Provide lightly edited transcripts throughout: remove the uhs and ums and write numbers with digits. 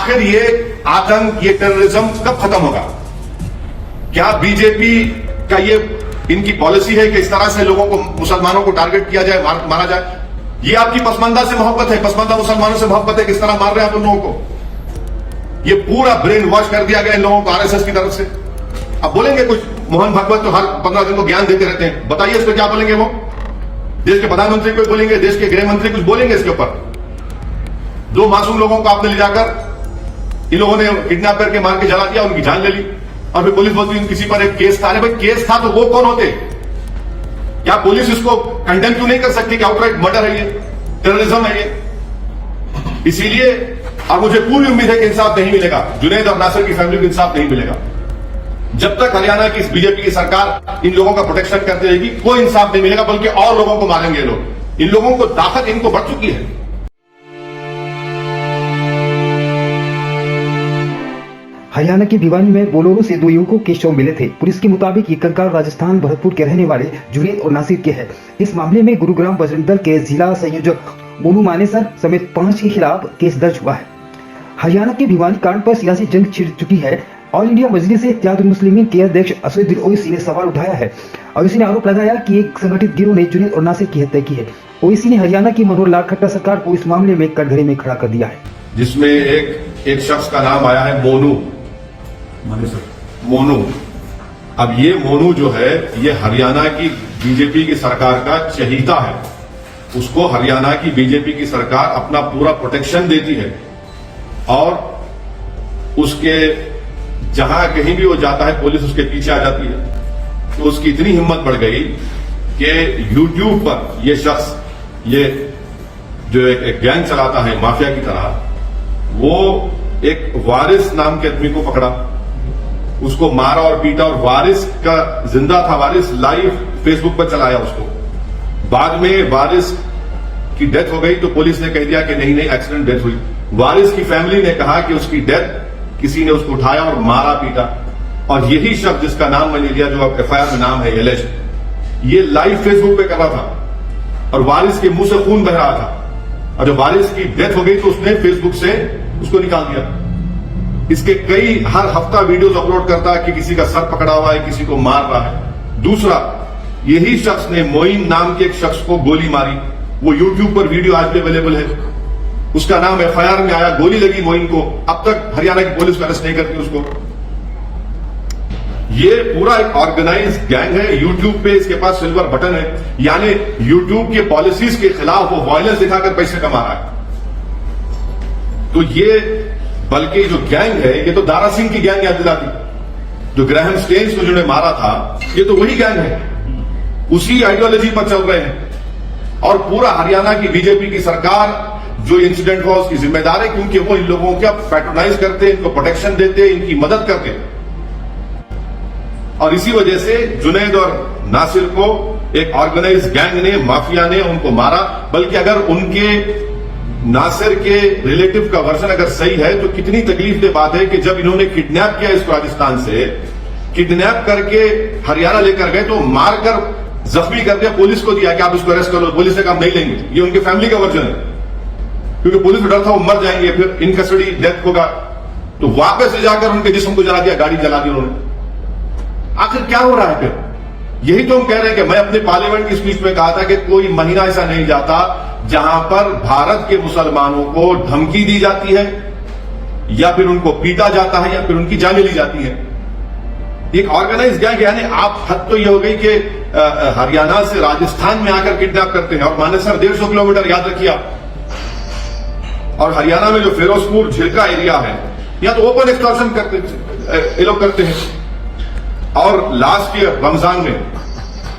आखिर ये आतंक, ये टेररिज्म कब खत्म होगा? क्या बीजेपी का ये इनकी पॉलिसी है कि इस तरह से लोगों को, मुसलमानों को टारगेट किया जाए, मारा जाए? ये आपकी पसमानदा से मोहब्बत है, पसमानदा मुसलमानों से मोहब्बत है, किस तरह मार रहे हैं आप उन लोगों को? ये पूरा ब्रेन वॉश कर दिया गया इन लोगों को आरएसएस की तरफ से। अब बोलेंगे कुछ, मोहन भागवत तो हर 15 दिन को ज्ञान देते रहते हैं, बताइए इस पर क्या बोलेंगे वो? देश के प्रधानमंत्री को बोलेंगे, देश के गृह मंत्री कुछ बोलेंगे इसके ऊपर? 2 मासूम लोगों को आपने ले जाकर इन लोगों ने किडनैप करके मार के जला दिया, उनकी जान ले ली, और फिर पुलिस बोलती किसी पर एक केस था। अरे भाई केस था तो वो कौन होते? क्या पुलिस इसको कंडेम क्यों नहीं कर सकती कि आउटराइट मर्डर है, ये टेररिज्म है ये? इसीलिए अब मुझे पूरी उम्मीद है कि इंसाफ नहीं मिलेगा, जुनैद और नासिर की फैमिली को इंसाफ नहीं मिलेगा। जब तक हरियाणा की बीजेपी की सरकार इन लोगों का प्रोटेक्शन करती रहेगी, कोई इंसाफ नहीं मिलेगा, बल्कि और लोगों को मारेंगे लोग। इन लोगों को ताकत इनको बढ़ चुकी है। हरियाणा के भिवानी में बोलेरो से 2 युवकों के शव मिले थे। पुलिस के मुताबिक ये कंकाल राजस्थान भरतपुर के रहने वाले जुनैद और नासिर के हैं। इस मामले में गुरुग्राम बजरंग दल के जिला संयोजक मोनू मानेसर समेत 5 के खिलाफ केस दर्ज हुआ है। हरियाणा के भिवानी कांड पर सियासी जंग छिड़ चुकी है। ऑल इंडिया मजलिस इत्तेहादुल मुस्लिमीन के अध्यक्ष असदुद्दीन ओवैसी ने सवाल उठाया है और इसी ने आरोप लगाया कि एक संगठित गिरोह ने जुनैद और नासिर की हत्या की है। ओवैसी ने हरियाणा की मनोहर लाल खट्टर सरकार को इस मामले में कटघरे में खड़ा कर दिया है, जिसमें एक शख्स का नाम आया है मोनू। अब ये मोनू जो है, ये हरियाणा की बीजेपी की सरकार का चहीता है। उसको हरियाणा की बीजेपी की सरकार अपना पूरा प्रोटेक्शन देती है और उसके जहां कहीं भी वो जाता है पुलिस उसके पीछे आ जाती है। तो उसकी इतनी हिम्मत बढ़ गई कि यूट्यूब पर ये शख्स, ये जो एक गैंग चलाता है माफिया की तरह, वो एक वारिस नाम के आदमी को पकड़ा, उसको मारा और पीटा, और वारिस का जिंदा था, वारिस लाइव फेसबुक पर चलाया उसको। बाद में वारिस की डेथ हो गई तो पुलिस ने कह दिया कि नहीं एक्सीडेंट डेथ हुई। वारिस की फैमिली ने कहा कि उसकी डेथ, किसी ने उसको उठाया और मारा पीटा। और यही शख्स जिसका नाम मैंने लिया, जो अब एफआईआर में नाम है एलेश, ये लाइव फेसबुक पे कर रहा था और वारिस के मुंह से खून बह रहा था। और जब वारिस की डेथ हो गई तो उसने फेसबुक से उसको निकाल दिया। इसके कई हर हफ्ता वीडियोस अपलोड करता है कि किसी का सर पकड़ा हुआ है, किसी को मार रहा है। दूसरा, यही शख्स ने मोइन नाम के एक शख्स को गोली मारी। वो यूट्यूब पर वीडियो आज भी अवेलेबल है, उसका नाम एफआईआर में आया, गोली लगी मोइन को। अब तक हरियाणा की पुलिस अरेस्ट नहीं करती उसको। ये पूरा एक ऑर्गेनाइज गैंग है। यूट्यूब पे इसके पास सिल्वर बटन है, यानी यूट्यूब के पॉलिसीज के खिलाफ वो वायलेंस दिखाकर पैसे कमा रहा है। तो ये, बल्कि जो गैंग है, ये तो दारा सिंह की गैंग याद दिलाती। जो ग्राहम स्टेन्स को जिन्होंने मारा था, ये तो वही गैंग है, उसी आइडियोलॉजी पर चल रहे हैं। और पूरा हरियाणा की बीजेपी की सरकार जो इंसिडेंट हुआ उसकी जिम्मेदार है, क्योंकि वो इन लोगों का पैट्रोनाइज करते हैं, इनको प्रोटेक्शन देते हैं, इनकी मदद करते हैं। और इसी वजह से जुनैद और नासिर को एक ऑर्गेनाइज गैंग ने, माफिया ने उनको मारा। बल्कि अगर उनके नासिर के रिलेटिव का वर्जन अगर सही है तो कितनी तकलीफदेह बात है कि जब इन्होंने किडनैप किया इसको राजस्थान से, किडनैप करके हरियाणा लेकर गए तो मारकर जख्मी कर दिया, पुलिस को दिया कि आप इसको अरेस्ट करो, पुलिस से काम नहीं लेंगे। ये उनके फैमिली का वर्जन है, क्योंकि पुलिस को डर था वो मर जाएंगे, फिर इन कस्टडी डेथ होगा। तो वापस ले जाकर उनके जिस्म को जला दिया, गाड़ी जला दी उन्होंने। आखिर क्या हो रहा है फिर? यही तो हम कह रहे हैं कि मैं अपने पार्लियामेंट की स्पीच में कहा था कि कोई महीना ऐसा नहीं जाता जहां पर भारत के मुसलमानों को धमकी दी जाती है, या फिर उनको पीटा जाता है, या फिर उनकी जानें ली जाती है। एक ऑर्गेनाइज गैंग, यानी आप हद तो यह हो गई कि हरियाणा से राजस्थान में आकर किडनैप करते हैं। और मानेसर 150 किलोमीटर, याद रखिए आप। और हरियाणा में जो फिरोजपुर झिलका एरिया है, यहां तो ओपन एक्सटॉर्शन करते हैं। और लास्ट ईयर रमजान में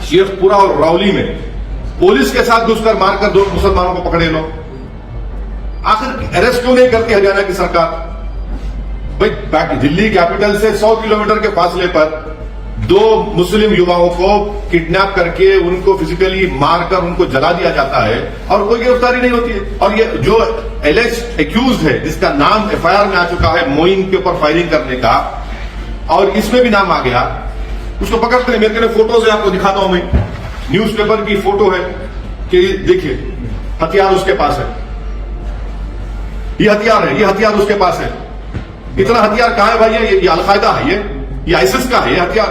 शेखपुरा और रौली में पुलिस के साथ घुसकर मारकर 2 मुसलमानों को पकड़े लोग। आखिर अरेस्ट क्यों नहीं करती हरियाणा की सरकार? भाई दिल्ली कैपिटल से 100 किलोमीटर के फासले पर 2 मुस्लिम युवाओं को किडनैप करके उनको फिजिकली मारकर उनको जला दिया जाता है और कोई गिरफ्तारी नहीं होती है। और ये जो एक्यूज है, जिसका नाम एफआईआर में आ चुका है मोइन के ऊपर फायरिंग करने का, और इसमें भी नाम आ गया, उसको पकड़ते हैं। मेरे फोटोज है, आपको दिखाता हूं मैं, न्यूज़पेपर की फोटो है कि देखिए हथियार उसके पास है, ये हथियार है, ये हथियार उसके पास है। इतना हथियार कहां है भाई? ये अलकायदा है, ये आईसिस का है ये हथियार?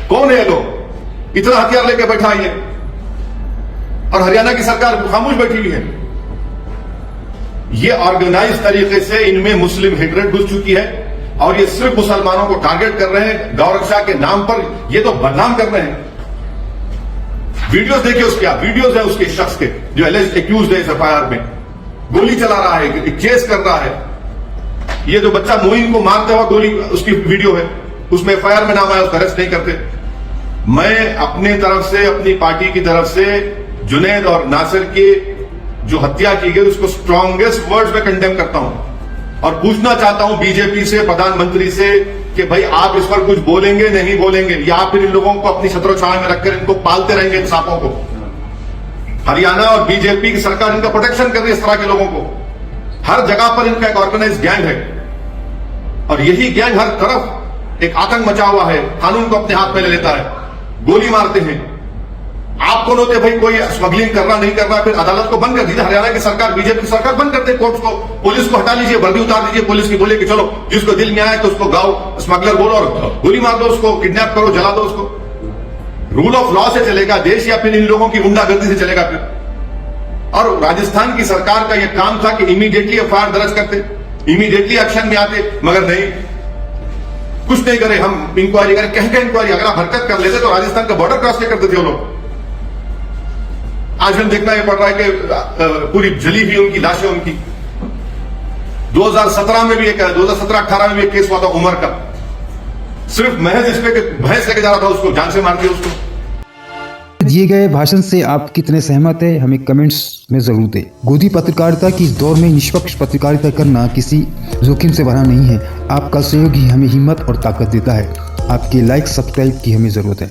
कौन है ये लोग इतना हथियार लेके बैठा है ये? और हरियाणा की सरकार खामोश बैठी हुई है। ये ऑर्गेनाइज तरीके से इनमें मुस्लिम हेट्रेड घुस चुकी है और ये सिर्फ मुसलमानों को टारगेट कर रहे हैं गौरक्षा के नाम पर। ये तो बदनाम कर रहे हैं। वीडियोस देखिए उसके, आप वीडियोस है उसके शख्स के जो एक्यूज है इस एफआईआर में, गोली चला रहा है, चेस कर रहा है। ये जो बच्चा मोइन को मारते हुआ गोली, उसकी वीडियो है, उसमें एफआईआर में नाम आया, उसको अरेस्ट नहीं करते। मैं अपने तरफ से, अपनी पार्टी की तरफ से जुनैद और नासिर की जो हत्या की गई उसको स्ट्रॉन्गेस्ट वर्ड्स में कंडेम करता हूं और पूछना चाहता हूं बीजेपी से, प्रधानमंत्री से कि भाई आप इस पर कुछ बोलेंगे नहीं बोलेंगे, या फिर इन लोगों को अपनी छत्रो छाया में रखकर इनको पालते रहेंगे, इन सांपों को? हरियाणा और बीजेपी की सरकार इनका प्रोटेक्शन कर रही है इस तरह के लोगों को। हर जगह पर इनका एक ऑर्गेनाइज गैंग है और यही गैंग हर तरफ एक आतंक मचा हुआ है, कानून को अपने हाथ में ले लेता है, गोली मारते हैं। आप कौन होते भाई कोई स्मगलिंग कर रहा नहीं कर रहा? फिर अदालत को बंद कर दीजिए। हरियाणा की सरकार, बीजेपी की सरकार बंद कर दे कोर्ट्स को, पुलिस को हटा लीजिए, वर्दी उतार दीजिए पुलिस की, बोले कि चलो जिसको दिल में आए तो उसको गाओ, स्मगलर बोलो और गोली मार दो उसको, किडनैप करो, जला दो उसको। रूल ऑफ लॉ से चलेगा देश या फिर इन लोगों की गुंडागर्दी से चलेगा फिर? और राजस्थान की सरकार का यह काम था कि इमीडिएटली एफआईआर दर्ज करते, इमीडिएटली एक्शन में आते, मगर नहीं, कुछ नहीं करे। हम इंक्वायरी करें, कह के इंक्वायरी, अगर आप हरकत कर लेते तो राजस्थान का बॉर्डर क्रॉस नहीं करते थे वो लोग। आज हम देखना ये पड़ रहा है कि पूरी जली हुई उनकी लाशें, उनकी 2017 में भी एक 2017-18 में भी एक केस हुआ था उमर का, सिर्फ महज इस पे भैंस लेके जा रहा था उसको, जान से मार दिया उसको। दिए गए भाषण से आप कितने सहमत हैं हमें कमेंट्स में जरूर दें। गोदी पत्रकारिता की इस दौर में निष्पक्ष पत्रकारिता करना किसी जोखिम से भरा नहीं है। आपका सहयोग ही हमें हिम्मत और ताकत देता है। आपके लाइक सब्सक्राइब की हमें जरूरत है।